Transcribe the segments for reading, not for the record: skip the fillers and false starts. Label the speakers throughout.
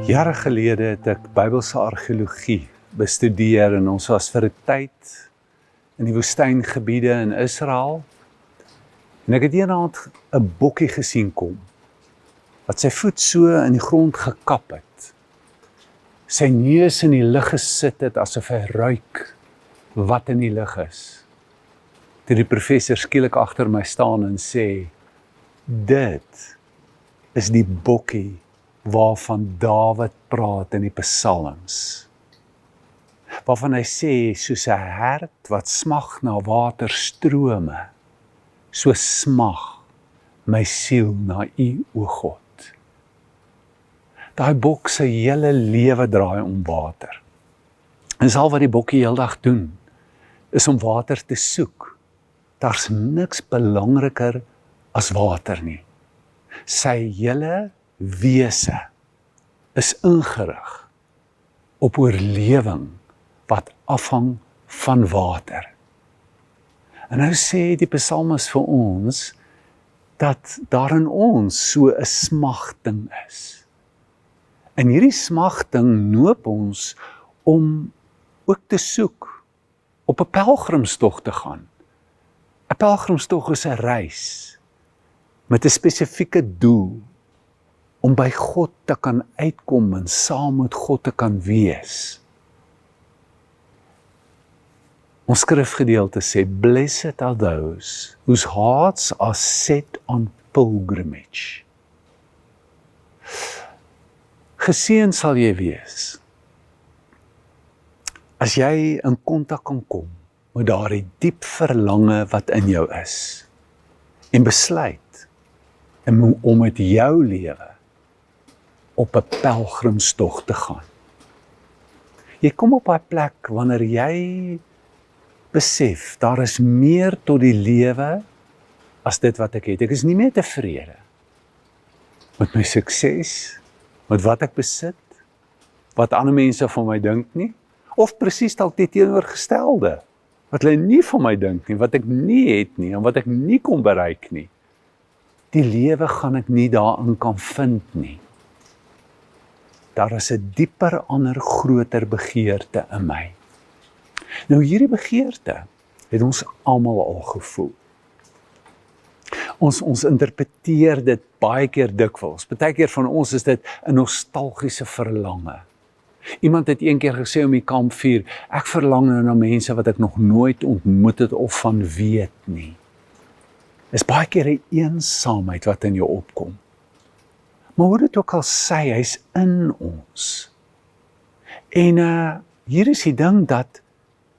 Speaker 1: Jare gelede het ek Bybelse argeologie bestudeer en ons was vir 'n tyd in die woestyngebiede in Israel. En ek het eendag 'n bokkie gesien kom, wat sy voet so in die grond gekap het. Sy neus in die lug gesit het, asof hy ruik wat in die lug is. Toe die professor skielik agter my staan en sê, dit is die bokkie waarvan Dawid praat in die psalms. Waarvan hy sê, soos 'n hert wat smag na waterstrome, so smag my siel na U, o God. Daai bok se hele lewe draai om water. En dis al wat die bokkie heeldag doen, is om water te soek. Daar's niks belangriker as water nie. Sy hele wese is ingerig op oorlewing wat afhang van water. En nou sê die psalmis vir ons dat daar in ons so 'n smagting is. En hierdie smagting noop ons om ook te soek, op 'n pelgrimstog te gaan. 'n Pelgrimstog is 'n reis met 'n spesifieke doel, om by God te kan uitkom en saam met God te kan wees. Ons skrifgedeelte sê, blessed are those whose hearts are set on pilgrimage. Geseën sal jy wees, as jy in kontak kan kom met daardie diep verlange wat in jou is, en besluit om met jou lewe op 'n pelgrimstog te gaan. Jy kom op 'n plek wanneer jy besef, daar is meer tot die lewe as dit wat ek het. Ek is nie meer tevrede met my sukses, met wat ek besit, wat ander mense van my dink nie, of presies dalk die teenoorgestelde, wat hulle nie van my dink nie, wat ek nie het nie, en wat ek nie kon bereik nie. Die lewe gaan ek nie daarin kan vind nie. Daar is 'n dieper, ander, groter begeerte in my. Nou hierdie begeerte het ons almal al gevoel. Ons interpreteer dit baie keer dikwels. Partykeer van ons is dit 'n nostalgiese verlange. Iemand het een keer gesê om die kampvuur, ek verlang na mense wat ek nog nooit ontmoet het of van weet nie. Is baie keer 'n eensaamheid wat in jou opkom. Maar hoe dit ook al sê, hy's in ons. En hier is die ding dat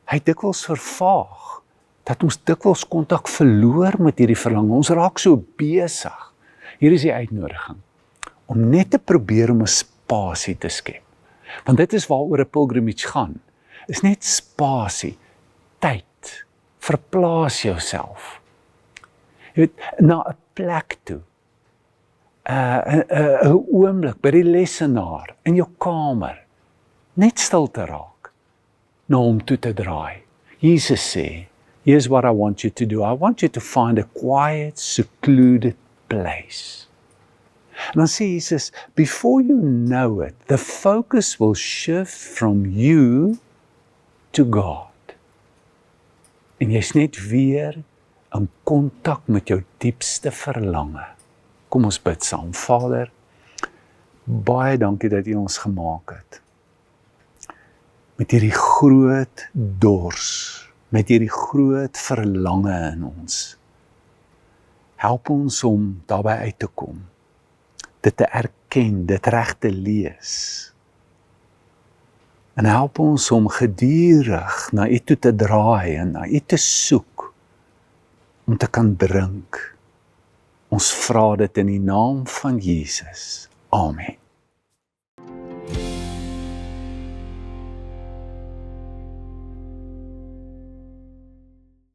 Speaker 1: hy dikwels vervaag, dat ons dikwels kontak verloor met hierdie verlange. Ons raak so besig. Hier is die uitnodiging, om net te probeer om 'n spasie te skep. Want dit is waaroor 'n pilgrimage gaan, is net spasie, tyd, verplaas jouself. Jy weet, na 'n plek toe, 'n oomblik by die lesenaar, in jou kamer, net stil te raak, na hom toe te draai. Jesus sê, here's what I want you to do. I want you to find a quiet, secluded place. En dan sê Jesus, before you know it, the focus will shift from you to God. En jy's net weer in kontak met jou diepste verlange. Kom ons bid saam. Vader, baie dankie dat U ons gemaak het. Met hierdie groot dors, met hierdie groot verlange in ons. Help ons om daarby uit te kom, dit te erken, dit reg te lees. En help ons om gedurig na U toe te draai en na U te soek, om te kan drink. Ons vra dit in die naam van Jesus. Amen.